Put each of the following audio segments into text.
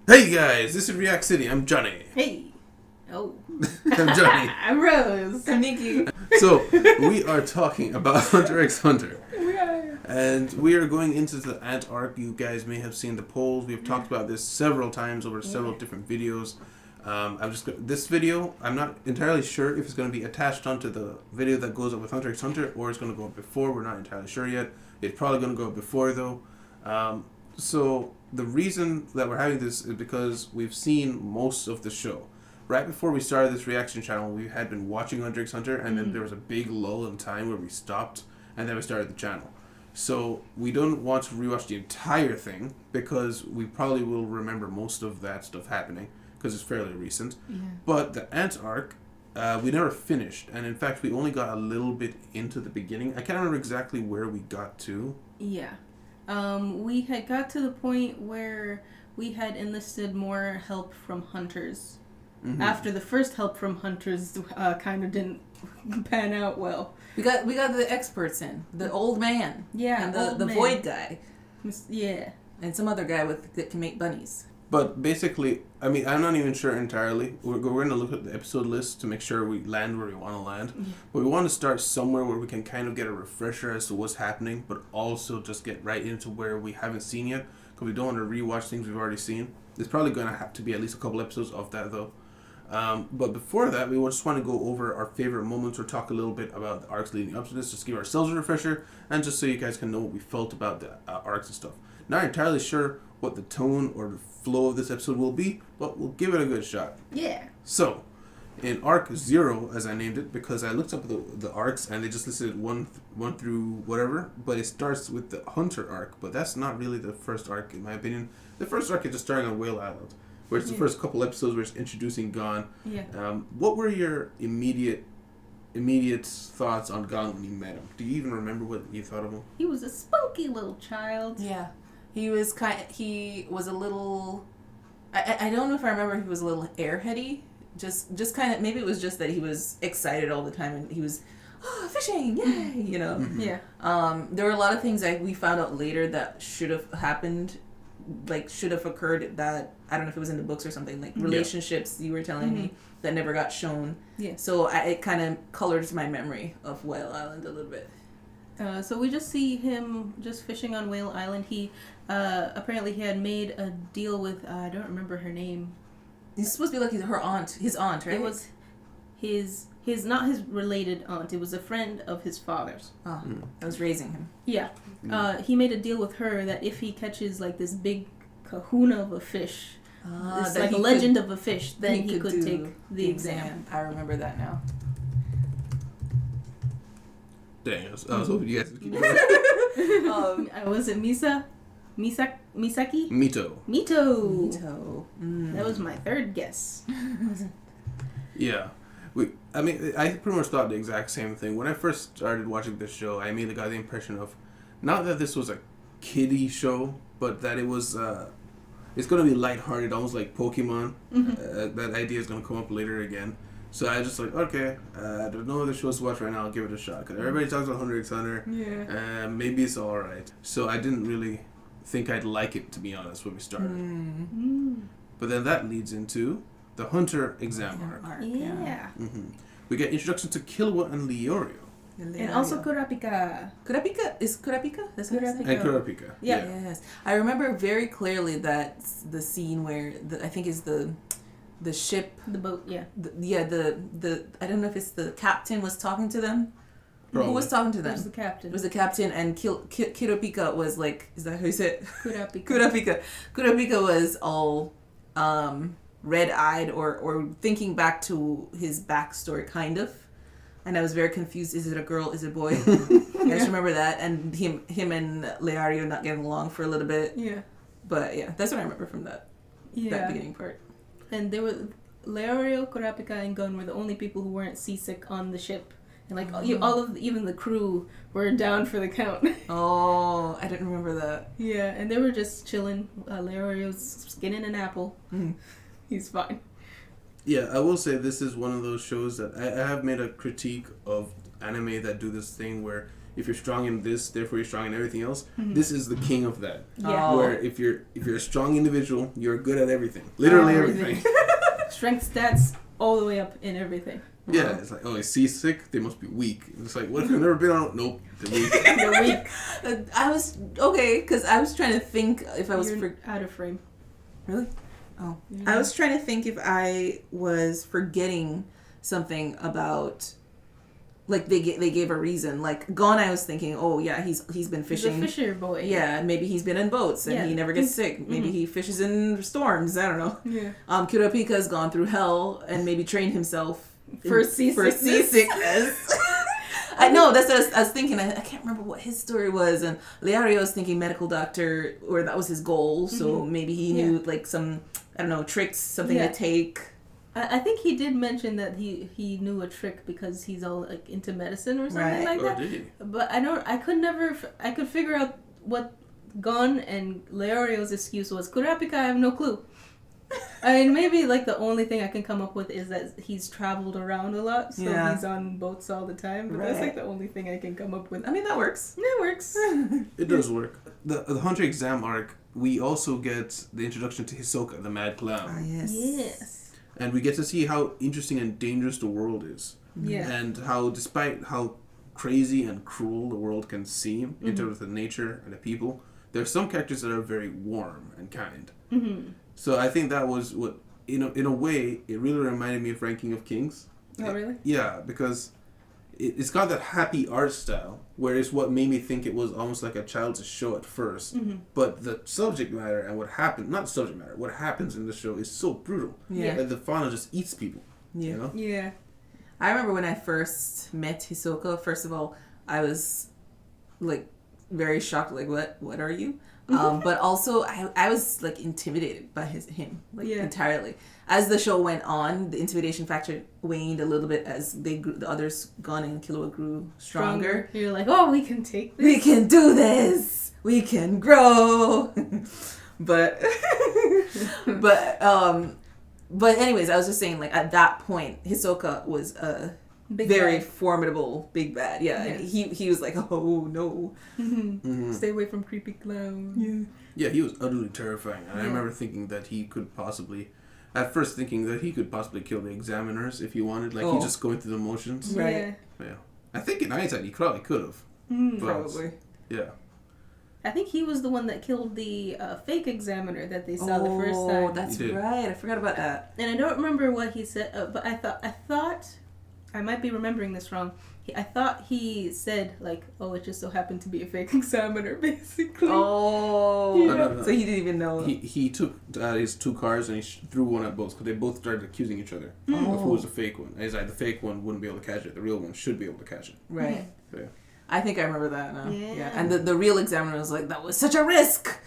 Hey guys, this is React City. I'm Johnny. Hey. Oh. I'm Johnny. I'm Rose. I'm Nikki. So, we are talking about Hunter x Hunter. We are. And we are going into the Ant arc. You guys may have seen the polls. We've talked about this several times over several different videos. This video, I'm not entirely sure if it's going to be attached onto the video that goes up with Hunter x Hunter or it's going to go up before. We're not entirely sure yet. It's probably going to go up before though. So the reason that we're having this is because we've seen most of the show. Right before we started this reaction channel, we had been watching Hunter x Hunter, and then there was a big lull in time where we stopped, and then we started the channel. So we don't want to rewatch the entire thing because we probably will remember most of that stuff happening because it's fairly recent. Yeah. But the Ant arc, we never finished, and in fact, we only got a little bit into the beginning. I can't remember exactly where we got to. Yeah. We had got to the point where we had enlisted more help from hunters. Mm-hmm. After the first help from hunters kind of didn't pan out well. We got the experts in. The old man. Yeah, and the void guy. Yeah. And some other guy that can make bunnies. But basically, I mean, I'm not even sure entirely. We're going to look at the episode list to make sure we land where we want to land. Yeah. But we want to start somewhere where we can kind of get a refresher as to what's happening, but also just get right into where we haven't seen yet, because we don't want to rewatch things we've already seen. There's probably going to have to be at least a couple episodes of that, though. But before that, we just want to go over our favorite moments or talk a little bit about the arcs leading up to this, just give ourselves a refresher, and just so you guys can know what we felt about the arcs and stuff. Not entirely sure what the tone or the flow of this episode will be, but we'll give it a good shot. Yeah. So, in Arc 0, as I named it, because I looked up the arcs and they just listed one through whatever, but it starts with the Hunter arc, but that's not really the first arc in my opinion. The first arc is just starting on Whale Island, where it's the first couple episodes where it's introducing Gon. Yeah. What were your immediate thoughts on Gon when you met him? Do you even remember what you thought of him? He was a spunky little child. Yeah. He was a little, I don't know if I remember if he was a little airheady. Just kind of, maybe it was just that he was excited all the time and he was, fishing, yay, you know. Mm-hmm. Yeah. There were a lot of things that we found out later that should have happened, like should have occurred, that, I don't know if it was in the books or something, like relationships you were telling me that never got shown. Yeah. So it kind of colors my memory of Whale Island a little bit. So we just see him just fishing on Whale Island. He apparently he had made a deal with I don't remember her name. He's supposed to be like his aunt, right? It was his not his related aunt. It was a friend of his father's. Oh, I was raising him. Yeah. He made a deal with her that if he catches like this big kahuna of a fish, it's like a legend of a fish, then he could take the exam. I remember that now. Dang, I was hoping you guys would keep going. Was it Misaki? Mito. That was my third guess. Yeah. I pretty much thought the exact same thing. When I first started watching this show, I immediately got the impression of, not that this was a kiddie show, but that it was, it's going to be lighthearted, almost like Pokemon. That idea is going to come up later again. So I was just like, okay, there's no other shows to watch right now, I'll give it a shot. Because everybody talks about Hunter x Hunter. Yeah. Maybe it's alright. So I didn't really think I'd like it, to be honest, when we started. But then that leads into the Hunter exam arc. Yeah. We get introduction to Killua and Leorio. And also Kurapika. Is Kurapika? That's what And Kurapika. Yeah. Yes. I remember very clearly that the scene where I think is the ship, the boat, yeah. The I don't know if it's the captain was talking to them. Probably. Who was talking to them? It was the captain. It was the captain, and Kurapika was like, is that how you say it? Kurapika. Kurapika was all red-eyed or thinking back to his backstory, kind of. And I was very confused. Is it a girl? Is it a boy? I just remember that. And him and Leario not getting along for a little bit. Yeah. But yeah, that's what I remember from that beginning part. And there were Leario, Kurapika, and Gon were the only people who weren't seasick on the ship. And like even the crew were down for the count. Oh, I didn't remember that. Yeah, and they were just chilling. Leario's skinning an apple. He's fine. Yeah, I will say this is one of those shows that I have made a critique of anime that do this thing where if you're strong in this, therefore you're strong in everything else. This is the king of that. Yeah. Where if you're a strong individual, you're good at everything. Literally everything. Strength stats all the way up in everything. Yeah, it's like, oh, is seasick? They must be weak. It's like, what if you've never been on? Nope, they're weak. They're weak. I was okay because I was trying to think if I was out of frame. Really. Oh, Yeah. I was trying to think if I was forgetting something about. Like they gave a reason. Like Gon, I was thinking, oh yeah, he's been fishing. He's a fisher boy. Yeah, maybe he's been in boats and he never gets sick. Maybe he fishes in storms. I don't know. Yeah. Kurapika's gone through hell and maybe trained himself For seasickness. I know, that's what I was thinking. I can't remember what his story was. And Leario was thinking medical doctor, or that was his goal. So maybe he knew like some, I don't know, tricks, something to take. I think he did mention that he knew a trick because he's all like into medicine or something like that. Did he? But I could figure out what Gon and Leorio's excuse was. Kurapika, I have no clue. I mean, maybe like the only thing I can come up with is that he's traveled around a lot, so he's on boats all the time. But that's like the only thing I can come up with. I mean, that works. It works. It does work. The Hunter exam arc, we also get the introduction to Hisoka, the Mad Clown. Ah, yes. Yes. And we get to see how interesting and dangerous the world is. Yeah. And how, despite how crazy and cruel the world can seem in terms of the nature and the people, there are some characters that are very warm and kind. Mm-hmm. So I think that was what, in a way, it really reminded me of Ranking of Kings. Oh, really? Yeah, because it's got that happy art style, whereas what made me think it was almost like a child's show at first. But the subject matter and what happened, not subject matter, what happens in the show is so brutal. Yeah. That the fauna just eats people. Yeah. You know? Yeah. I remember when I first met Hisoka, first of all, I was like very shocked, like, what are you? But also I was like intimidated by him entirely. As the show went on, the intimidation factor waned a little bit as the others, Gon and Killua, grew stronger. You're like, oh, we can take this. We can do this. We can grow. but anyways, I was just saying, like, at that point, Hisoka was a very formidable big bad. Yeah, and he was like, oh no. Stay away from creepy clown. Yeah, he was utterly terrifying. And I remember thinking that he could possibly, at first thinking that he could possibly kill the examiners if he wanted. Like, he's just going through the motions. Right. Yeah. I think in hindsight, he probably could have. Probably. Yeah. I think he was the one that killed the fake examiner that they saw the first time. Oh, that's right. I forgot about that. And I don't remember what he said, but I thought, I might be remembering this wrong. I thought he said, like, oh, it just so happened to be a fake examiner, basically. Oh. Yeah. No. So he didn't even know. He took his two cars and he threw one at both because they both started accusing each other of who was the fake one. And he's like, the fake one wouldn't be able to catch it. The real one should be able to catch it. Right. Yeah. I think I remember that now. Yeah. And the real examiner was like, that was such a risk.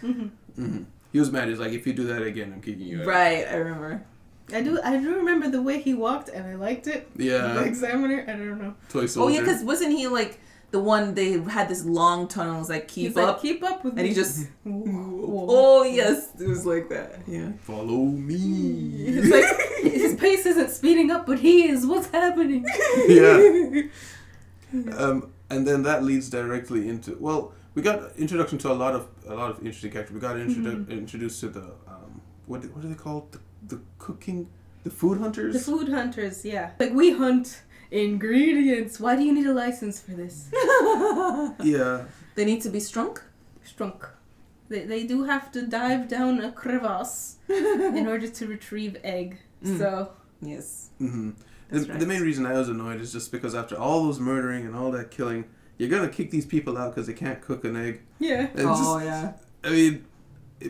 He was mad. He's like, if you do that again, I'm kicking you out. Right, I remember. I do remember the way he walked, and I liked it. Yeah. The examiner, I don't know. Toy soldier. Oh, yeah, because wasn't he like the one they had this long tunnel, was like, keep He's up? like, keep up with me. And he just, Whoa. oh, yes, it was like that. Yeah. Follow me. It's like, his pace isn't speeding up, but he is. What's happening? Yeah. And then that leads directly into, well, we got introduction to a lot of interesting characters. We got introduced to the what are they called? The food hunters. The food hunters, yeah. Like, we hunt ingredients. Why do you need a license for this? Yeah. They need to be strong? Strunk. They do have to dive down a crevasse in order to retrieve egg. So. Yes. Mm-hmm. The main reason I was annoyed is just because after all those murdering and all that killing, you're gonna kick these people out because they can't cook an egg. Yeah. And yeah. I mean,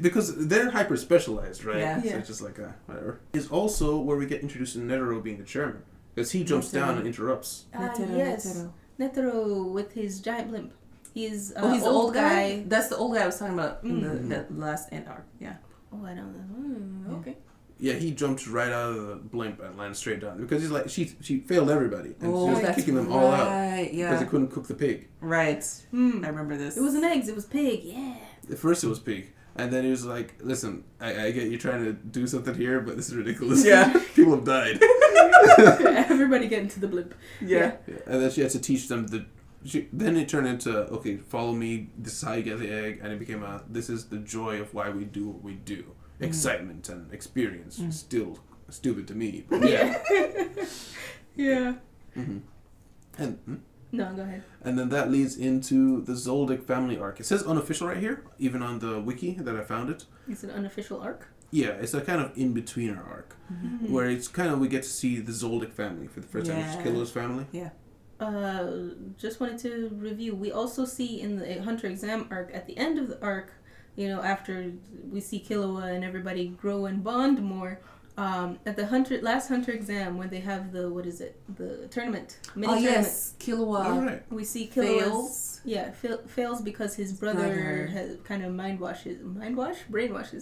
because they're hyper specialized, right? Yeah. So it's just like whatever. Is also where we get introduced to Netero being the chairman, because he jumps down and interrupts. Yes. Netero with his giant blimp. He's he's the old guy. guy. That's the old guy I was talking about in the last end arc. Yeah. Oh, I don't know. Okay. Yeah, he jumps right out of the blimp and lands straight down because he's like she failed everybody and she was that's kicking them all out yeah. because they couldn't cook the pig. Right. I remember this. It wasn't eggs. It was pig. Yeah. At first it was pig, and then he was like, "Listen, I get you trying to do something here, but this is ridiculous. Yeah. People have died." Everybody get into the blimp. Yeah. And then she had to teach them Then it turned into, okay, follow me, this is how you get the egg, and it became this is the joy of why we do what we do. Excitement and experience. Still stupid to me, but yeah. Yeah. And No, go ahead. And then that leads into the Zoldic Family Arc. It says unofficial right here, even on the wiki that I found it. Is it an unofficial arc? Yeah, it's a kind of in-betweener arc, where it's kind of, we get to see the Zoldic family for the first time, which is Killua's family. Yeah. Just wanted to review. We also see in the Hunter exam arc, at the end of the arc, you know, after we see Killua and everybody grow and bond more, at the last Hunter exam, when they have the, the tournament, tournament. Yes, Killua. All right. We see Killua fails. Yeah, fails because his brother has kind of brainwashes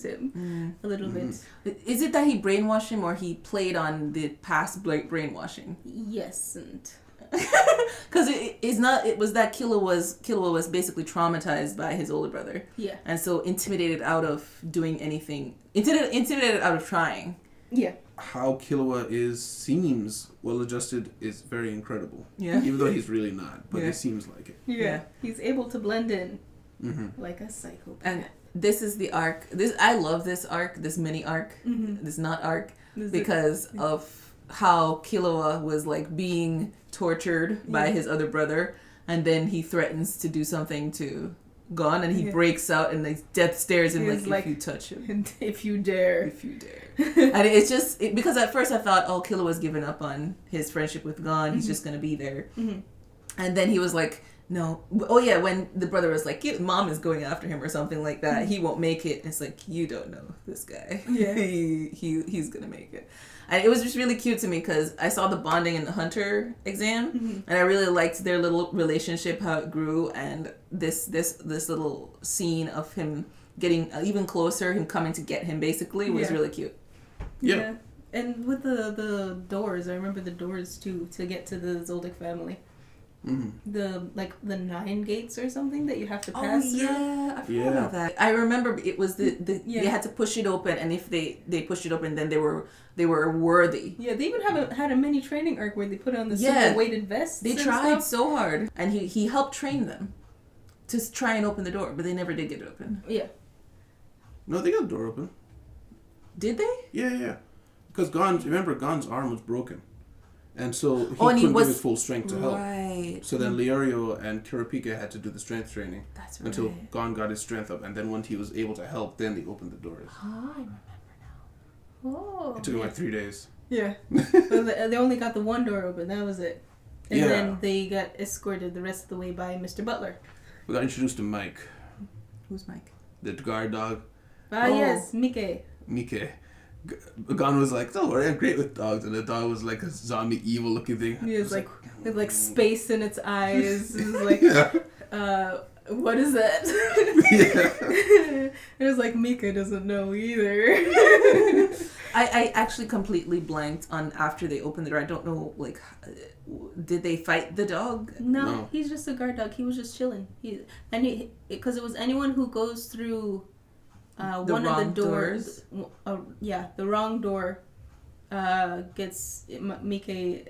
him a little bit. Is it that he brainwashed him, or he played on the past brainwashing? Yes, and because it was that Killua was basically traumatized by his older brother. Yeah, and so intimidated out of doing anything, intimidated out of trying. Yeah. How Killua seems well-adjusted is very incredible. Yeah. Even though he's really not, but it seems like it. Yeah. He's able to blend in like a psychopath. And this is the arc. I love this arc, this mini arc, this not arc, because of how Killua was like being tortured by his other brother, and then he threatens to do something to Gon, and he breaks out and like death stares him like, if you touch him. If you dare. If you dare. And it's just, because at first I thought, oh, Killua was giving up on his friendship with Gon. He's just going to be there. And then he was like, no. Oh, yeah, when the brother was like, Mom is going after him or something like that. He won't make it. It's like, you don't know this guy. Yeah. He's going to make it. And it was just really cute to me because I saw the bonding in the Hunter exam, and I really liked their little relationship, how it grew, and this little scene of him getting even closer, him coming to get him basically, was really cute. Yeah. And with the doors, I remember the doors too, to get to the Zoldic family. The 9 gates or something that you have to pass through. I forgot about that. I remember it was they had to push it open, and if they pushed it open, then they were worthy. Yeah, they even had a mini training arc where they put on the super weighted vests. They tried so hard, and he helped train them to try and open the door, but they never did get it open. Yeah. No, they got the door open. Did they? Yeah. Because Gon's arm was broken. And so he couldn't give his full strength to help. Right. So then Leorio and Kurapika had to do the strength training. That's right. Until Gon got his strength up. And then once he was able to help, then they opened the doors. Oh, I remember now. Oh. It took him like 3 days. Yeah. Well, they only got the one door open. That was it. And then they got escorted the rest of the way by Mr. Butler. We got introduced to Mike. Who's Mike? The guard dog. Yes, Mike. Gon was like, don't worry, I'm great with dogs. And the dog was like a zombie, evil looking thing. He was like, with like space in its eyes. It was like, what is that? It was like, Mika doesn't know either. I actually completely blanked on after they opened the door. I don't know, like, did they fight the dog? No, he's just a guard dog. He was just chilling. Because it was anyone who goes through one of the doors. The wrong door Mike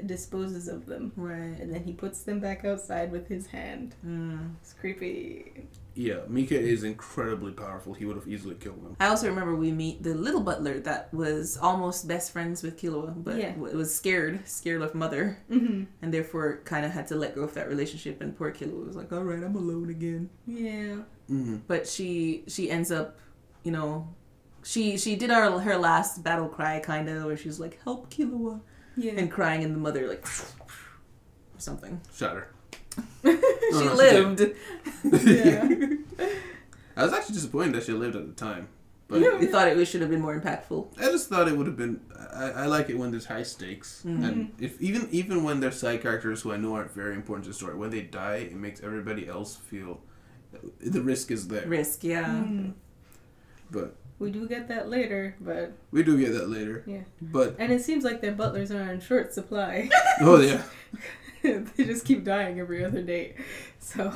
disposes of them. Right. And then he puts them back outside with his hand. It's creepy. Yeah, Mika is incredibly powerful. He would have easily killed him. I also remember we meet the little butler that was almost best friends with Killua, but was scared of mother, and therefore kind of had to let go of that relationship. And poor Killua was like, "All right, I'm alone again." Yeah. But she ends up, you know, she did her last battle cry kind of, where she was like, "Help Killua," and crying, and the mother like or something. Shot her. She lived. Yeah. I was actually disappointed that she lived at the time. But You thought it should have been more impactful. I just thought it would have been. I like it when there's high stakes, and if even when there's side characters who I know aren't very important to the story, when they die, it makes everybody else feel the risk is there. But we do get that later, but we do get that later. Yeah. And it seems like their butlers are in short supply. Oh yeah. They just keep dying every other day. So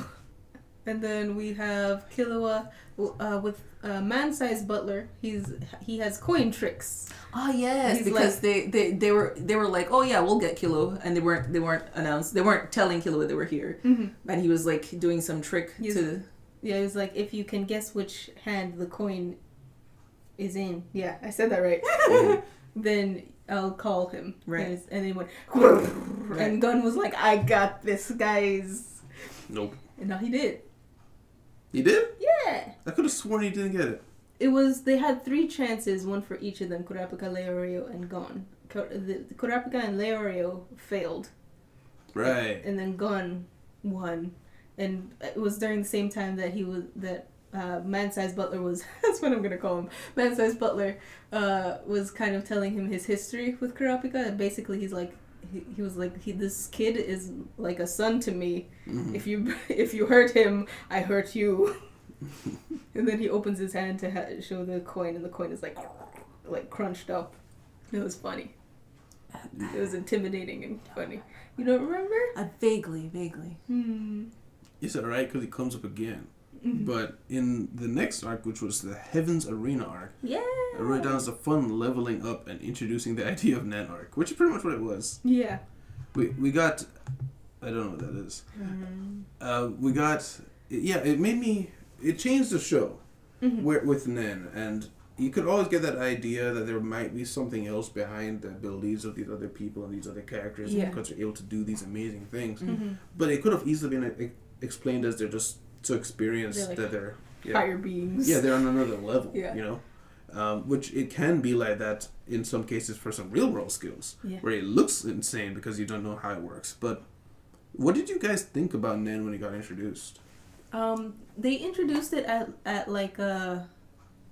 And then we have Killua with man-sized butler. He has coin tricks. Oh yes, He's because like, they were like, oh yeah, we'll get Killua, and they weren't announced. They weren't telling Killua they were here, and he was like doing some trick to. Yeah, he was like, if you can guess which hand the coin is in. Yeah, I said that right. Then I'll call him. Right. And then went, and Gun was like, I got this, guys. Nope. And now he did. He did? Yeah. I could have sworn he didn't get it. They had 3 chances, one for each of them, Kurapika, Leorio, and Gon. The Kurapika and Leorio failed. Right. And then Gon won. And it was during the same time that Man-Sized Butler was, that's what I'm going to call him, Man-Sized Butler was kind of telling him his history with Kurapika. And basically he's like, he was like, this kid is like a son to me. If you hurt him, I hurt you. And then he opens his hand to show the coin, and the coin is like crunched up. It was funny. It was intimidating and funny. You don't remember? Vaguely. It's alright because he comes up again. But in the next arc, which was the Heavens Arena arc, I wrote down as a fun leveling up and introducing the idea of Nen arc, which is pretty much what it was. Yeah. We got, I don't know what that is. We got, it changed the show with Nen, and you could always get that idea that there might be something else behind the abilities of these other people and these other characters because they're able to do these amazing things. But it could have easily been explained as they're just so experienced that they're higher beings. Yeah, they're on another level. Yeah. You know, which it can be like that in some cases for some real world skills, where it looks insane because you don't know how it works. But what did you guys think about Nen when it got introduced? They introduced it at like a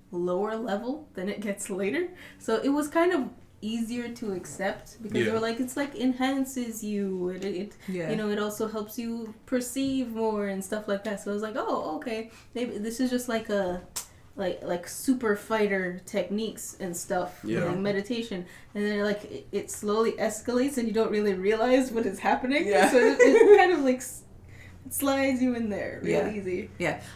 lower level than it gets later, so it was kind of easier to accept because they were like, it's like enhances you, it you know, it also helps you perceive more and stuff like that. So I was like, oh, okay, maybe this is just like a like super fighter techniques and stuff, like meditation, and then like it slowly escalates and you don't really realize what is happening. So it kind of like slides you in there real easy.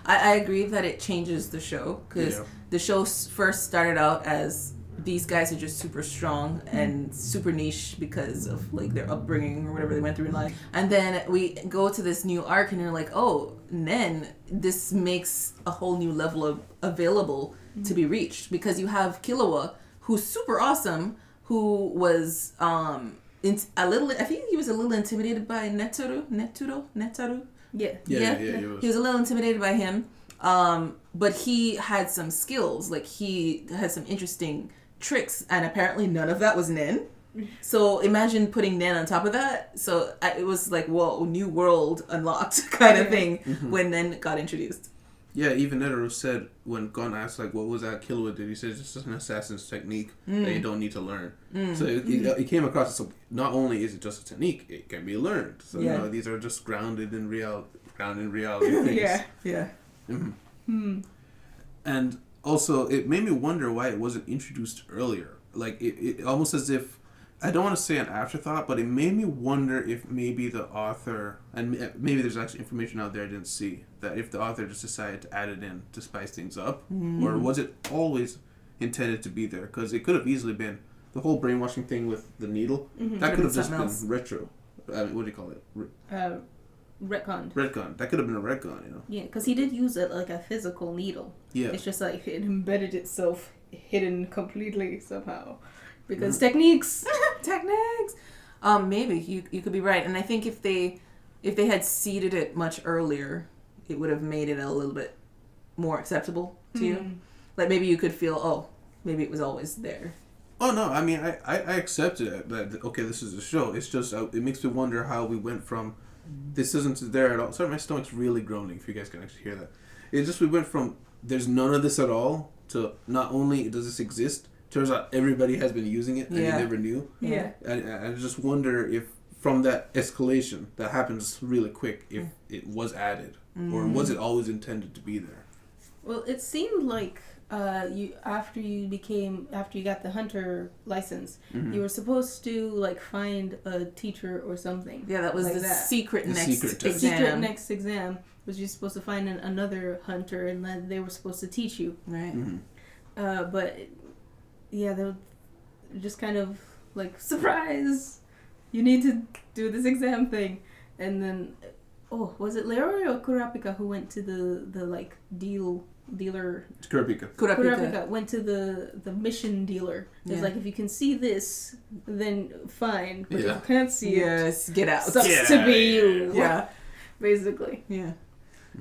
I agree that it changes the show because the show first started out as these guys are just super strong and super niche because of like their upbringing or whatever they went through in life. And then we go to this new arc and you're like, oh, Nen, this makes a whole new level of available to be reached because you have Killua, who's super awesome, who was I think he was a little intimidated by Netaru. Yeah, He was a little intimidated by him. But he had some skills, like he had some interesting tricks, and apparently none of that was Nen. So imagine putting Nen on top of that. So it was like, whoa, new world unlocked kind of thing when Nen got introduced. Yeah, even Netaru said when Gon asked like, what was that Killua did? He said it's just an assassin's technique that you don't need to learn. So it came across as not only is it just a technique, it can be learned. So you know, these are just grounded in reality things. And also, it made me wonder why it wasn't introduced earlier. Like, it almost as if, I don't want to say an afterthought, but it made me wonder if maybe the author, and maybe there's actually information out there I didn't see, that if the author just decided to add it in to spice things up, or was it always intended to be there? Because it could have easily been the whole brainwashing thing with the needle. That could have just been retro. What do you call it? Retcon. That could have been a retcon, you know? Yeah, because he did use it like a physical needle. Yeah. It's just like it embedded itself hidden completely somehow. Because techniques! Maybe. You could be right. And I think if they had seeded it much earlier, it would have made it a little bit more acceptable to you. Like maybe you could feel, oh, maybe it was always there. Oh, no. I mean, I accepted it. That, okay, this is a show. It's just, it makes me wonder how we went from this isn't there at all. Sorry, my stomach's really groaning, if you guys can actually hear that. It's just we went from there's none of this at all to not only does this exist, turns out everybody has been using it and you never knew. Yeah. And I just wonder if from that escalation that happens really quick, if it was added or was it always intended to be there? Well, it seemed like after you got the hunter license, you were supposed to like find a teacher or something. Yeah, that was like the that. secret next exam. Secret next exam was you're supposed to find another hunter, and then they were supposed to teach you. Right. But yeah, they were just kind of like, surprise, you need to do this exam thing, and then was it Leroy or Kurapika who went to the like dealer? Kurapika went to the mission dealer. It's like, if you can see this, then fine, but if you can't see it, get out. Sucks to be you. Yeah, basically. Yeah.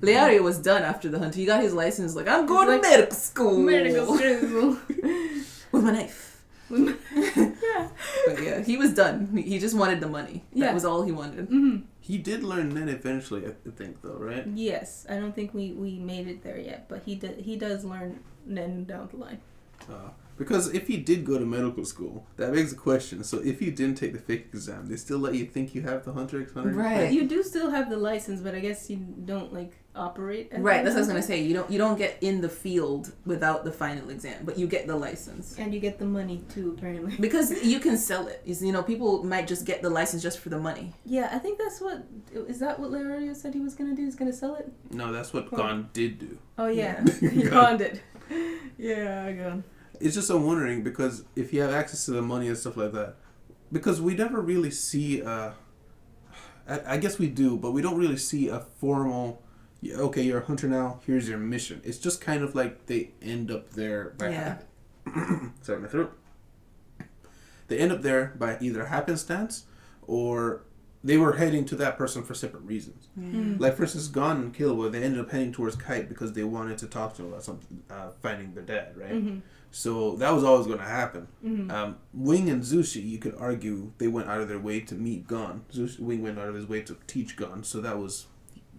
Leario was done after the hunt. He got his license. Like, I'm going to medical school. With my knife. Yeah. But yeah, he was done. He just wanted the money. That was all he wanted. Mm-hmm. He did learn Nen eventually, I think, though, right? Yes, I don't think we made it there yet, but he does learn Nen down the line. Because if he did go to medical school, that begs the question. So if you didn't take the fake exam, they still let you think you have the Hunter X Hunter? Right. You do still have the license, but I guess you don't like operate as right, that's what I was gonna say. You don't get in the field without the final exam, but you get the license. And you get the money too, apparently. Because you can sell it. People might just get the license just for the money. Yeah, I think is that what Leroy said he was gonna do? He's gonna sell it? No, that's what Gon did do. Oh yeah. Gon did. Yeah, Gon. It's just I'm wondering, because if you have access to the money and stuff like that, because we never really see I guess we do, but we don't really see a formal, okay, you're a hunter now, here's your mission. It's just kind of like they end up there by sorry, my throat. They end up there by either happenstance or they were heading to that person for separate reasons. Like, for instance, Gon and Killua, they ended up heading towards Kite because they wanted to talk to him about something, finding their dad, right? So that was always going to happen. Wing and Zushi, you could argue, they went out of their way to meet Gon. Wing went out of his way to teach Gon, so that was,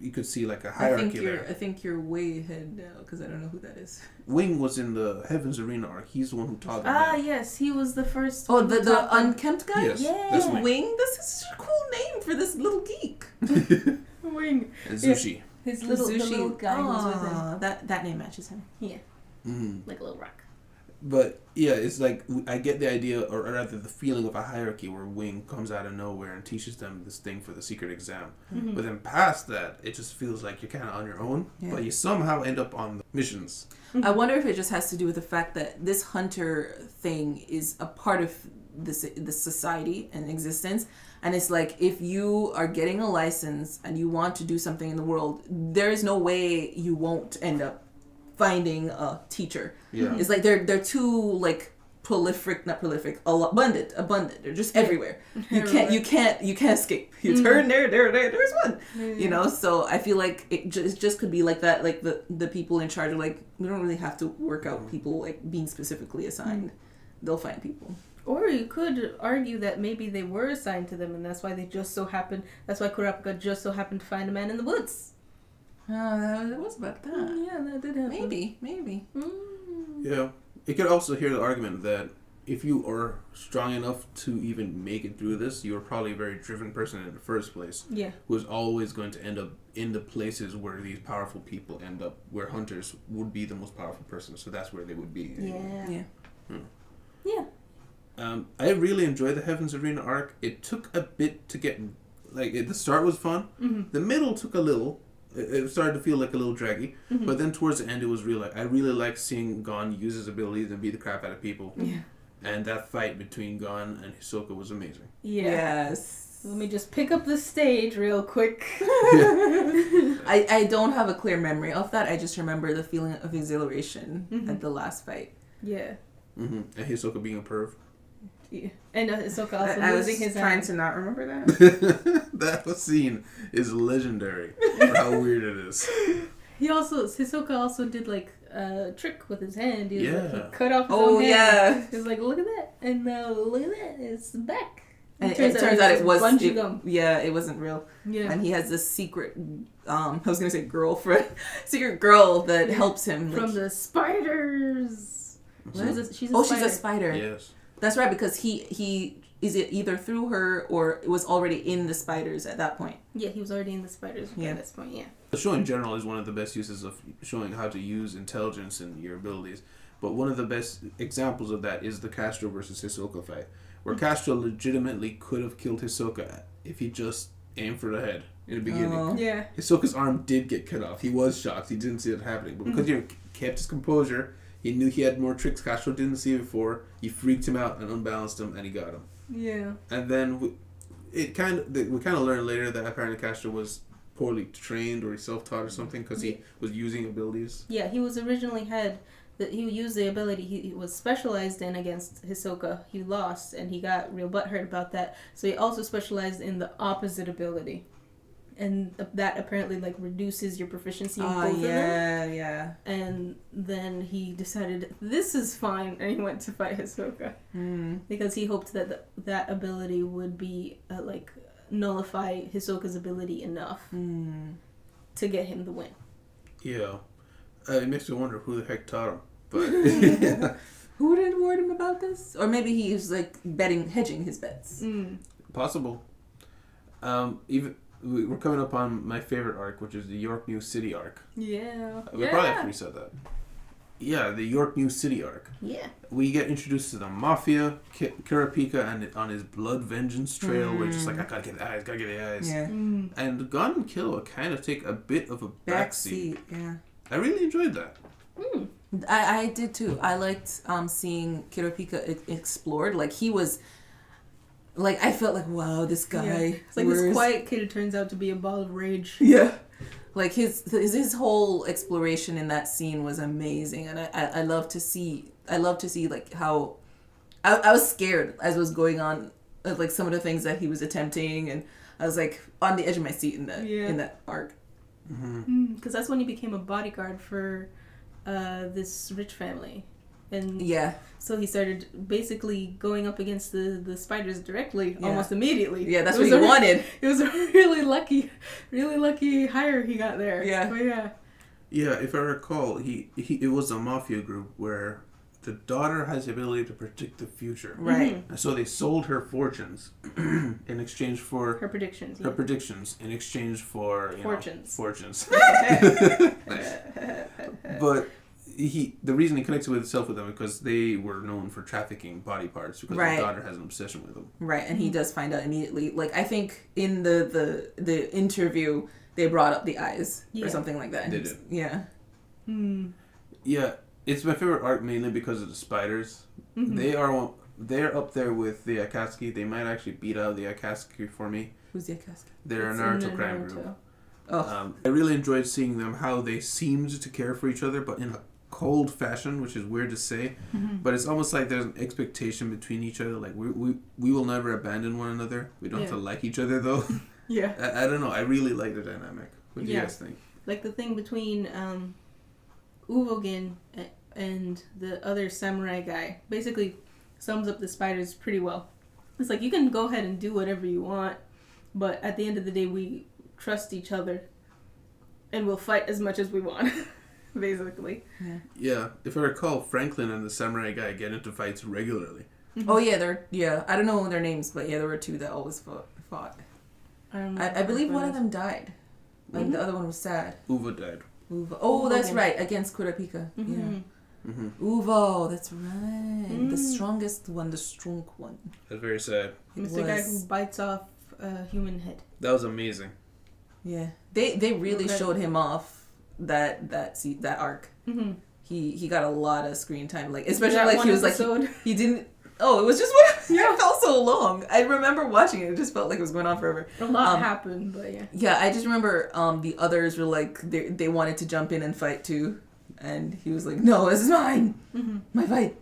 you could see like a hierarchy there. I think you're way ahead now, because I don't know who that is. Wing was in the Heaven's Arena arc. He's the one who taught them. Yes, he was the first. Oh, the unkempt guy? Yes, yeah. that's Wing? This is such a cool name for this little geek. Wing. And Zushi. Yeah. His little guy was with him. That name matches him. Yeah. Like a little rock. But yeah, it's like, I get the idea, or rather the feeling of a hierarchy where Wing comes out of nowhere and teaches them this thing for the secret exam. But then past that, it just feels like you're kind of on your own, but you somehow end up on the missions. I wonder if it just has to do with the fact that this hunter thing is a part of this society and existence. And it's like, if you are getting a license and you want to do something in the world, there is no way you won't end up finding a teacher. Yeah. It's like they're too like abundant. They're just everywhere. You can't escape. You turn there's one. You know, so I feel like it just could be like that. Like the people in charge are like, we don't really have to work out people like being specifically assigned. They'll find people. Or you could argue that maybe they were assigned to them, and that's why that's why Kurapika just so happened to find a man in the woods. It was about that. Yeah, that did happen. Maybe. Yeah. You could also hear the argument that if you are strong enough to even make it through this, you are probably a very driven person in the first place. Yeah. Who is always going to end up in the places where these powerful people end up, where hunters would be the most powerful person, so that's where they would be. Yeah. I really enjoyed the Heaven's Arena arc. It took a bit to get, like, the start was fun. The middle took a little. It started to feel like a little draggy, but then towards the end, it was real. Like, I really liked seeing Gon use his abilities and beat the crap out of people. Yeah. And that fight between Gon and Hisoka was amazing. Yeah. Yes. Let me just pick up the stage real quick. I don't have a clear memory of that. I just remember the feeling of exhilaration at the last fight. Yeah. And Hisoka being a perv. Yeah. And Hisoka also losing his trying to not remember that. That scene is legendary for how weird it is. Hisoka also did like a trick with his hand. He cut off his own hand. Yeah. He was like, look at that. And now look at that. It's back. And it turns out it was bungee gum. Yeah, it wasn't real. Yeah. And he has this secret I was gonna say girlfriend. Secret girl that helps him. From the spiders. She's a spider. Yes. That's right, because he is it either through her or it was already in the spiders at that point. Yeah, he was already in the spiders at this point, yeah. The show in general is one of the best uses of showing how to use intelligence and your abilities. But one of the best examples of that is the Castro versus Hisoka fight, where Castro legitimately could have killed Hisoka if he just aimed for the head in the beginning. Yeah. Hisoka's arm did get cut off. He was shocked. He didn't see it happening. But because he kept his composure, he knew he had more tricks Castro didn't see before. He freaked him out and unbalanced him, and he got him. Yeah. And then we kind of learned later that apparently Castro was poorly trained or he self-taught or something because he was using abilities. Yeah, he was originally he used the ability he was specialized in against Hisoka. He lost and he got real butthurt about that. So he also specialized in the opposite ability. And that apparently like reduces your proficiency in both of them. Yeah. And then he decided this is fine, and he went to fight Hisoka because he hoped that that ability would be like nullify Hisoka's ability enough to get him the win. Yeah, it makes me wonder who the heck taught him. But who did warn him about this? Or maybe he was like hedging his bets. Possible. Even. We're coming up on my favorite arc, which is the York New City arc. Yeah. We probably have said that. Yeah, the York New City arc. Yeah. We get introduced to the Mafia, Kurapika, and on his blood vengeance trail, we're just like, I gotta get the eyes. Yeah. And Gon and Killua kind of take a bit of a backseat. Yeah. I really enjoyed that. I did too. I liked seeing Kurapika explored. Like, he was... Like, I felt like, wow, this guy... Yeah. It's like this quiet kid turns out to be a ball of rage. Yeah. Like, his whole exploration in that scene was amazing. And I love to see, like, how... I was scared as it was going on, like, some of the things that he was attempting. And I was, like, on the edge of my seat in that arc. Because that's when he became a bodyguard for this rich family. And so he started basically going up against the spiders directly almost immediately. Yeah, that's what he wanted. It was a really lucky hire he got there. Yeah. But Yeah, if I recall, it was a mafia group where the daughter has the ability to predict the future. Right. And so they sold her fortunes in exchange for... Her predictions. Her predictions in exchange for... Fortunes. But... the reason he connects with himself with them because they were known for trafficking body parts because his daughter has an obsession with them. Right, and he does find out immediately. Like, I think in the interview they brought up the eyes or something like that. They did. Yeah. Yeah, it's my favorite arc mainly because of the spiders. They're up there with the Akatsuki. They might actually beat out the Akatsuki for me. Who's the Akatsuki? They're a Naruto crime group. I really enjoyed seeing them, how they seemed to care for each other, but in a cold fashion, which is weird to say, but it's almost like there's an expectation between each other. Like we will never abandon one another. We don't have to like each other though. Yeah. I don't know. I really like the dynamic. What do you guys think? Like the thing between Uvogin and the other samurai guy basically sums up the spiders pretty well. It's like you can go ahead and do whatever you want, but at the end of the day, we trust each other, and we'll fight as much as we want. Basically. Yeah. If I recall, Franklin and the samurai guy get into fights regularly. Oh yeah, I don't know their names, but there were two that always fought. I believe one of them died. Like the other one was sad. Uva died. Uva. Oh, that's right, against Kurapika. Uvo, that's right. The strongest one, the strong one. That's very sad. It's the guy who bites off a human head. That was amazing. Yeah, they really showed him off that arc. He got a lot of screen time, like especially like he was episode. Like he didn't. Oh, it was just it felt so long. I remember watching it; it just felt like it was going on forever. A lot happened, but yeah. I just remember the others were like they wanted to jump in and fight too, and he was like, "No, this is mine, my fight."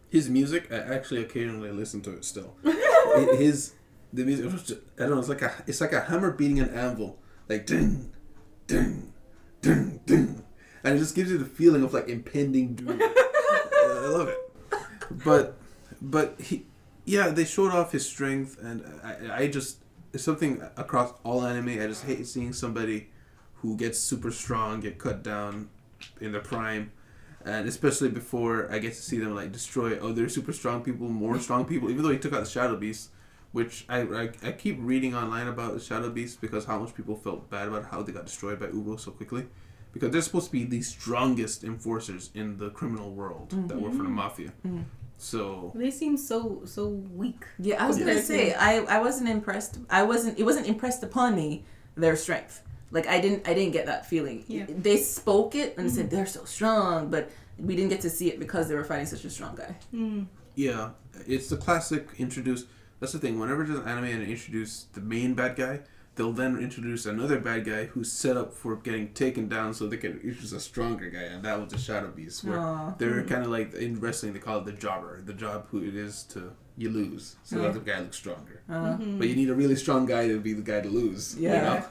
His music, I actually occasionally listen to it still. The music, I don't know. It's like a hammer beating an anvil, like ding, ding. Ding, ding. And it just gives you the feeling of like impending doom. I love it. But they showed off his strength, and I just, it's something across all anime. I just hate seeing somebody who gets super strong get cut down in their prime, and especially before I get to see them like destroy other super strong people, more strong people. Even though he took out the Shadow Beast, which I keep reading online about the Shadow Beast because how much people felt bad about how they got destroyed by Ugo so quickly. Because they're supposed to be the strongest enforcers in the criminal world that work for the mafia. So they seem so weak. Yeah, I was gonna say I wasn't impressed. It wasn't impressed upon me their strength. Like I didn't get that feeling. Yeah. They spoke it and said they're so strong, but we didn't get to see it because they were fighting such a strong guy. Yeah, it's the classic introduce. That's the thing. Whenever there's an anime and they introduce the main bad guy, they'll then introduce another bad guy who's set up for getting taken down so they can introduce a stronger guy, and that was the Shadow Beast. Where they're kind of like in wrestling, they call it the jobber. The job who it is to you lose, so the other guy looks stronger. But you need a really strong guy to be the guy to lose. Yeah. You know?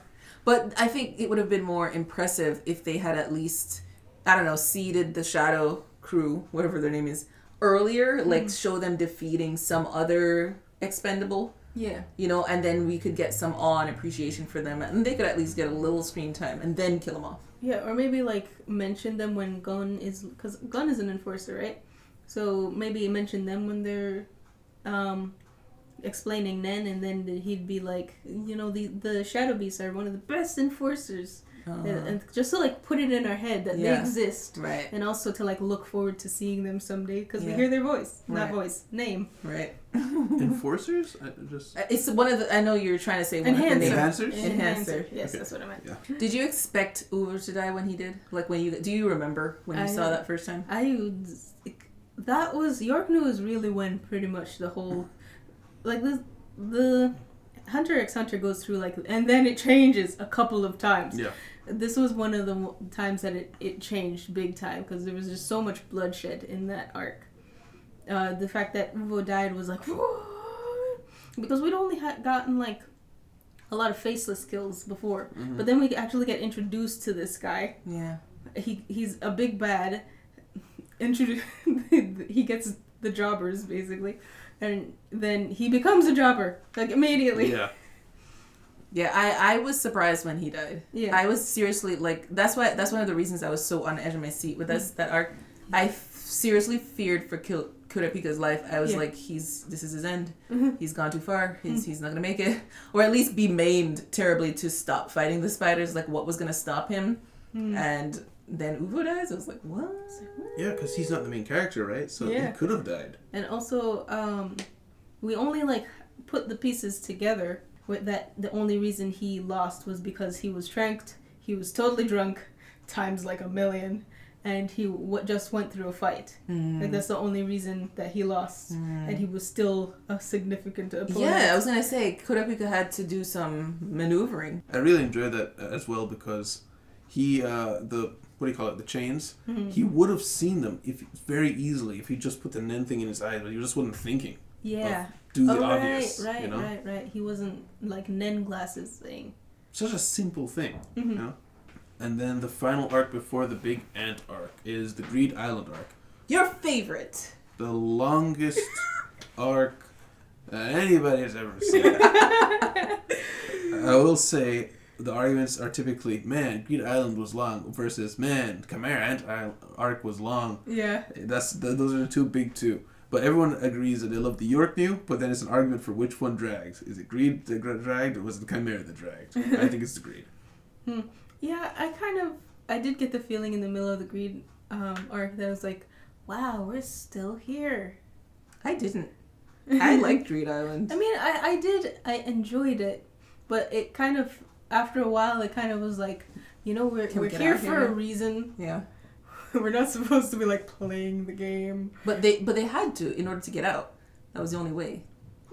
But I think it would have been more impressive if they had at least, I don't know, seeded the Shadow crew, whatever their name is, earlier. Like show them defeating some other expendable. Yeah. You know, and then we could get some awe and appreciation for them, and they could at least get a little screen time, and then kill them off. Yeah, or maybe like mention them when Gon is, because Gon is an enforcer, right? So maybe mention them when they're explaining Nen, and then he'd be like, you know, the Shadow Beasts are one of the best enforcers. And just to like put it in our head that they exist, right? And also to like look forward to seeing them someday because we hear their voice, not voice, name, right? Enforcers? It's one of the. I know you're trying to say one Enhancers. Enhancer. Yes, okay. That's what I meant. Yeah. Did you expect Uber to die when he did? Like do you remember when you saw that first time? That was York New is really when pretty much the whole, like the Hunter x Hunter goes through like, and then it changes a couple of times. Yeah. This was one of the times that it changed big time because there was just so much bloodshed in that arc. The fact that Uvo died was like, because we'd only gotten like a lot of faceless kills before, but then we actually get introduced to this guy. Yeah. He's a big bad. He gets the jobbers basically, and then he becomes a jobber like immediately. Yeah. Yeah, I was surprised when he died. Yeah. I was seriously like that's one of the reasons I was so on the edge of my seat with that arc. I seriously feared for Kurapika's life. I was like, this is his end. He's gone too far. He's not gonna make it, or at least be maimed terribly to stop fighting the spiders. Like, what was gonna stop him? And then Uvo dies. I was like, what? Yeah, because he's not the main character, right? So he could have died. And also, we only like put the pieces together with that. The only reason he lost was because he was tranked. He was totally drunk, times like 1,000,000, and he just went through a fight. Like that's the only reason that he lost, and he was still a significant opponent. Yeah, I was gonna say Kurapika had to do some maneuvering. I really enjoyed that as well because he the chains. He would have seen them very easily if he just put the Nen thing in his eyes, but he just wasn't thinking. Yeah. Do the obvious. Right. You know? Right. He wasn't like Nen glasses thing. Such a simple thing, you know. And then the final arc before the big ant arc is the Greed Island arc. Your favorite. The longest arc anybody has ever seen. I will say the arguments are typically, man, Greed Island was long versus, man, Chimera Ant arc was long. Yeah. Those are the two big two. But everyone agrees that they love the York New, but then it's an argument for which one drags. Is it Greed that dragged, or was it the Chimera that dragged? I think it's the Greed. Yeah, I did get the feeling in the middle of the Greed arc that I was like, wow, we're still here. I didn't. I liked Greed Island. I mean, I did. I enjoyed it. But it kind of, after a while, it kind of was like, you know, we're here for a reason. Yeah. We're not supposed to be like playing the game. But they had to in order to get out. That was the only way.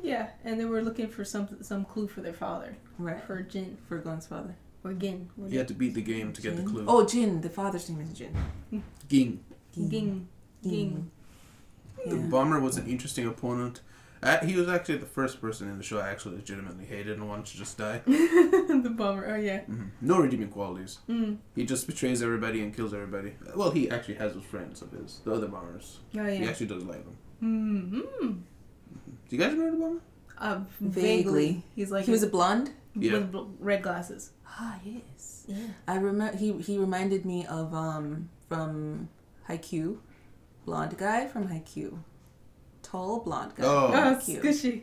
Yeah, and they were looking for some clue for their father. Right. For Jin. For Gon's father. Or Gin. You had to beat the game to get the clue. Oh, Jin. The father's name is Jin. Ging. Ging. The bomber was an interesting opponent. He was actually the first person in the show I actually legitimately hated and wanted to just die. The bomber, oh yeah. No redeeming qualities. He just betrays everybody and kills everybody. Well, he actually has those friends of his, the other bombers. Oh yeah. He actually does like them. Mm-hmm. Do you guys remember the bomber? Vaguely. He was a blonde? Yeah. With red glasses. Ah, yes. Yeah. I remember he reminded me of from Haikyuu, blonde guy from Haikyuu. Tall blonde guy. Oh, squishy.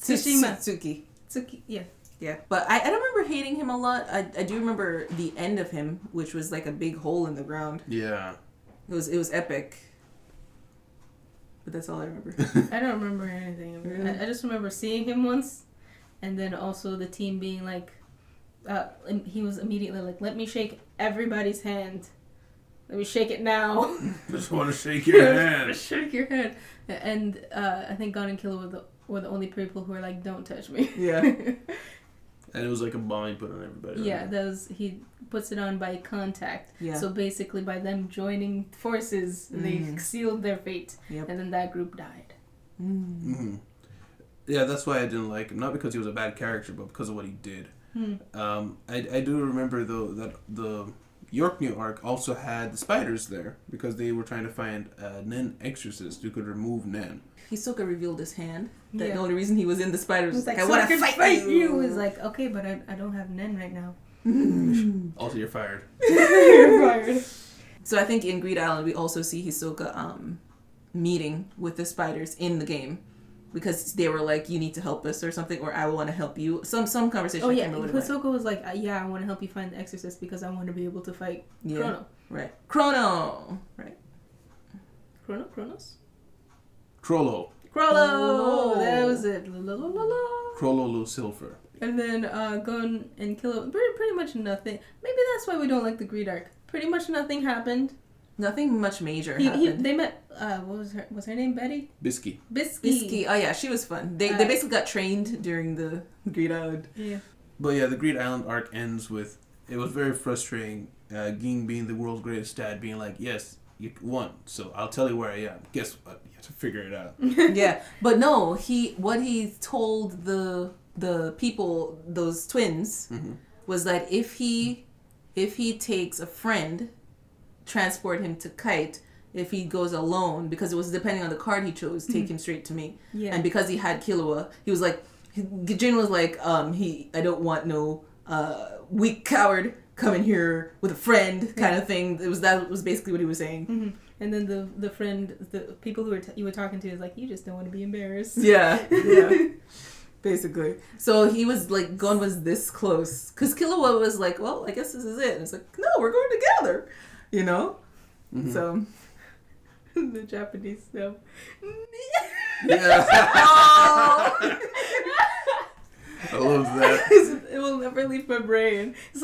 Tsushima. Tsuki. Tsuki, yeah. Yeah, but I don't remember hating him a lot. I do remember the end of him, which was like a big hole in the ground. Yeah. It was epic. But that's all I remember. I don't remember anything of it. I just remember seeing him once, and then also the team being like, he was immediately like, let me shake everybody's hand. Let me shake it now. Just want to shake your hand. Shake your hand. And I think Gon and Killua were the only people who were like, don't touch me. Yeah. And it was like a bomb he put on everybody. Yeah, he puts it on by contact. Yeah. So basically by them joining forces, they sealed their fate. Yep. And then that group died. Mm-hmm. Yeah, that's why I didn't like him. Not because he was a bad character, but because of what he did. I do remember, though, that the York-New arc also had the spiders there because they were trying to find a Nen exorcist who could remove Nen. Hisoka revealed his hand. The only reason he was in the spiders was like, I so want to fight you. He was like, okay, but I don't have Nen right now. Also, you're fired. You're fired. So I think in Greed Island we also see Hisoka meeting with the spiders in the game because they were like, you need to help us or something, or I want to help you. Some conversation. Oh yeah, Hisoka was like, yeah, I want to help you find the exorcist because I want to be able to fight Chrono. Right. Chrono. Right. Kronos? Crollo. Crollo! That was it. Crollo Lucifer. And then Gon and Killua, pretty much nothing. Maybe that's why we don't like the Greed arc. Pretty much nothing happened. Nothing much major happened. They met, what was her name, Betty? Bisky. Oh yeah, she was fun. They basically got trained during the Greed Island. Yeah. But yeah, the Greed Island arc ends with, it was very frustrating, Ging being the world's greatest dad, being like, yes, you won, so I'll tell you where I am. Guess what? You have to figure it out. Yeah, but no, what he told the people, those twins, was that if he takes a friend, transport him to Kite. If he goes alone, because it was depending on the card he chose, take him straight to me. Yeah. And because he had Killua, he was like, Jin was like, I don't want no weak coward coming here with a friend kind of thing. That was basically what he was saying. Mm-hmm. And then the friend, the people who you were talking to is like, you just don't want to be embarrassed. Yeah. Basically. So he was like, Gon was this close. Because Killua was like, well, I guess this is it. And it's like, no, we're going together. You know? Mm-hmm. So. The Japanese stuff. Yeah. Oh. I love that. It will never leave my brain. It's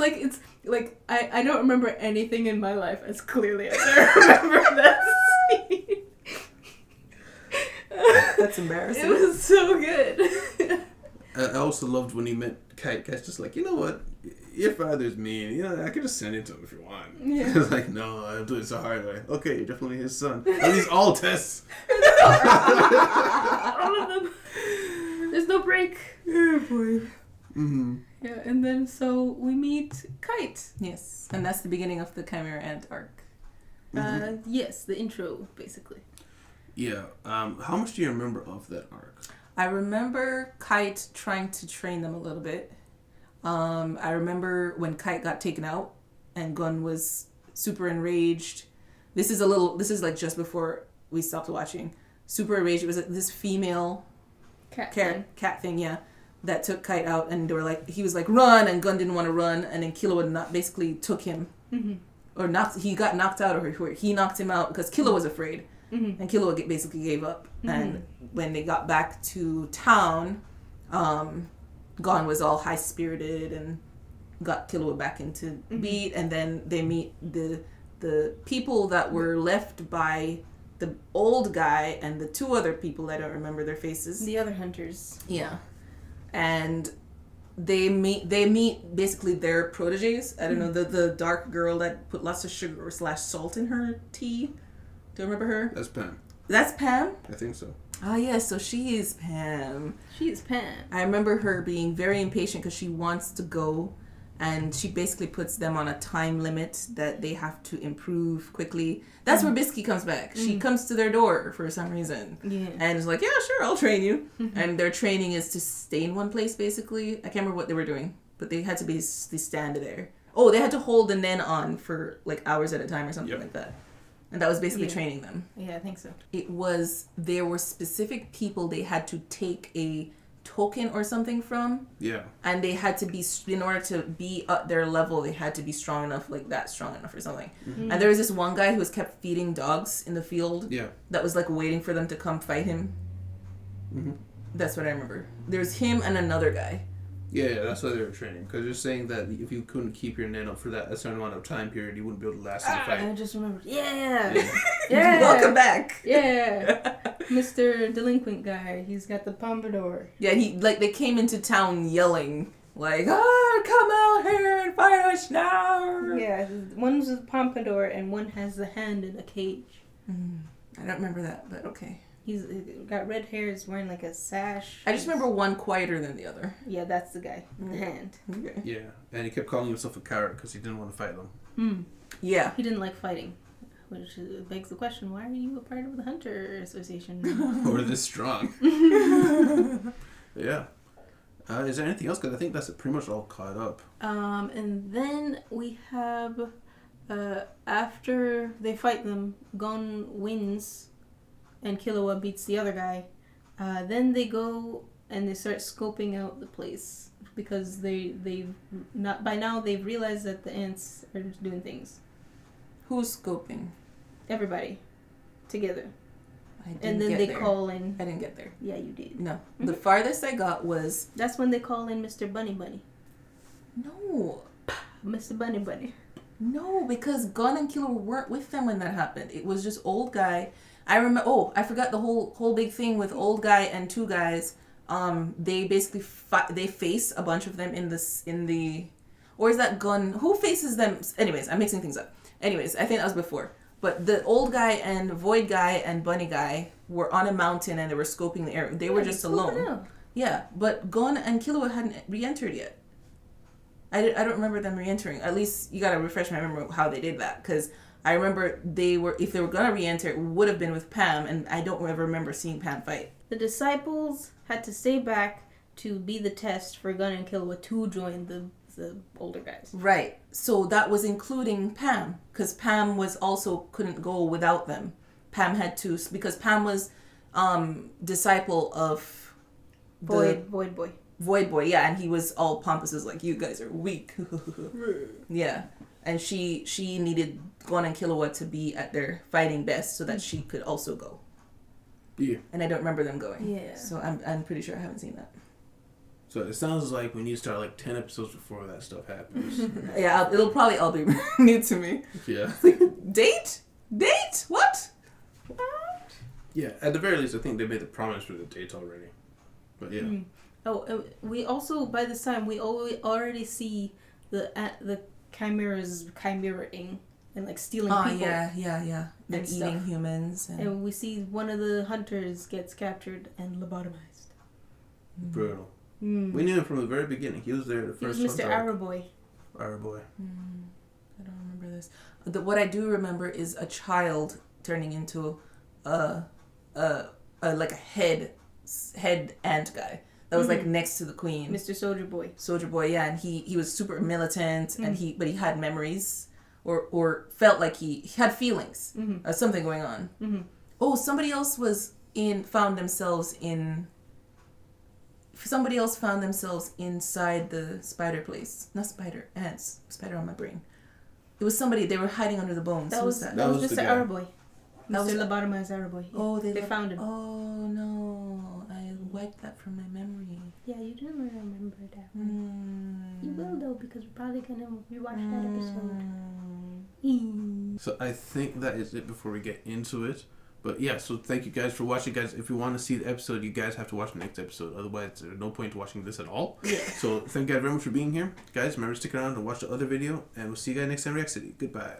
like I don't remember anything in my life as clearly as I remember that scene. That's embarrassing. It was so good. I also loved when he met Kite. Kite's just like, you know what? Your father's mean. You know, I could just send it to him if you want. Yeah. He was like, no, I'm doing it the hard way. Okay, you're definitely his son. Are these all tests? All of them. There's no break. Oh boy. Mm-hmm. Yeah, and then so we meet Kite. Yes, and that's the beginning of the Chimera Ant arc. Yes, the intro basically. Yeah. How much do you remember of that arc? I remember Kite trying to train them a little bit. I remember when Kite got taken out and Gon was super enraged. This is like just before we stopped watching. Super enraged. It was this female cat thing, yeah, that took Kite out, and they were like, he was like, run, and Gon didn't want to run, and then Killua basically took him, or he got knocked out, or he knocked him out because Killua was afraid, and Killua basically gave up. And when they got back to town, Gon was all high spirited and got Killua back into beat, and then they meet the people that were left by the old guy and the two other people, I don't remember their faces. The other hunters. Yeah. And they meet basically their proteges. I don't know, the dark girl that put lots of sugar / salt in her tea. Do you remember her? That's Pam. That's Pam? I think so. Oh, yeah, so she is Pam. She is Pam. I remember her being very impatient because she wants to go, and she basically puts them on a time limit that they have to improve quickly. That's where Bisky comes back. She comes to their door for some reason. Yeah. And is like, yeah, sure, I'll train you. And their training is to stay in one place, basically. I can't remember what they were doing, but they had to be stand there. Oh, they had to hold the Nen on for like hours at a time or something like that. And that was basically training them. Yeah, I think so. There were specific people they had to take a token or something from. Yeah. And they had to be, in order to be at their level, they had to be strong enough, like that strong enough or something. Mm-hmm. And there was this one guy who was kept feeding dogs in the field. Yeah. That was like waiting for them to come fight him. Mm-hmm. That's what I remember. There's him and another guy. Yeah, that's why they were training. Because you're saying that if you couldn't keep your nen up for that a certain amount of time period, you wouldn't be able to last in the fight. I just remembered. Yeah. Yeah. Yeah. Welcome back. Yeah. Mr. Delinquent guy. He's got the pompadour. Yeah, they came into town yelling, like, come out here and fight us now. Yeah. One's a pompadour and one has the hand in a cage. I don't remember that, but okay. He's got red hair, is wearing like a sash. I just remember one quieter than the other. Yeah, that's the guy with the hand. Okay. Yeah, and he kept calling himself a coward because he didn't want to fight them. Yeah. He didn't like fighting. Which begs the question, why are you a part of the Hunter Association? Or this strong. Yeah. Is there anything else? Because I think that's pretty much all caught up. And then we have, after they fight them, Gon wins and Killua beats the other guy. Then they go and they start scoping out the place because they've realized that the ants are doing things. Who's scoping? Everybody together. I didn't And then get they there. call in. I didn't get there. Yeah, you did. No. The farthest I got was... That's when they call in Mr. Bunny Bunny. No. Mr. Bunny Bunny. No, because Gon and Killua weren't with them when that happened. It was just old guy. I remember. Oh, I forgot the whole big thing with old guy and two guys. They basically they face a bunch of them in the, or is that Gon? Who faces them? Anyways, I'm mixing things up. Anyways, I think that was before. But the old guy and Void guy and Bunny guy were on a mountain and they were scoping the area. They were just alone. Yeah, but Gon and Killua hadn't re-entered yet. I don't remember them re-entering. At least you gotta refresh my memory how they did that, because I remember if they were gonna re-enter, it would have been with Pam, and I don't ever remember seeing Pam fight. The disciples had to stay back to be the test for Gon and Killua to join the older guys. Right. So that was including Pam, because Pam was also couldn't go without them. Pam had to, because Pam was disciple of Void Boy. Void Boy, yeah, and he was all pompous, was like, you guys are weak. Yeah. And she needed Gon and Killua to be at their fighting best so that she could also go. Yeah. And I don't remember them going. Yeah. So I'm pretty sure I haven't seen that. So it sounds like we need to start like 10 episodes before that stuff happens. Yeah, it'll probably all be new to me. Yeah. Date? What? Yeah, at the very least, I think they made the promise for the date already. But yeah. Oh, we also, by this time, we already see the chimeras chimeraing and like stealing people. Yeah. They're eating humans. And we see one of the hunters gets captured and lobotomized. Brutal. We knew him from the very beginning. He was there the first. He was Mr. Araboy. Araboy. I don't remember this. What I do remember is a child turning into like a head ant guy that was like next to the queen. Mr. Soldier Boy. Soldier Boy, yeah, and he was super militant, and but he had memories or felt like he had feelings of something going on. Oh, somebody else found themselves inside the spider place. Not spider, ants. Spider on my brain. It was somebody, they were hiding under the bones. That was Mr. Araboy. Mr. Lobotomized Araboy. Yeah. Oh, they found him. Oh, no. I wiped that from my memory. Yeah, you didn't remember that one. You will, though, because we're probably going to rewatch that episode. So I think that is it before we get into it. But yeah, so thank you guys for watching. Guys, if you want to see the episode, you guys have to watch the next episode. Otherwise, there's no point to watching this at all. Yeah. So thank you guys very much for being here. Guys, remember to stick around and watch the other video. And we'll see you guys next time, React City. Goodbye.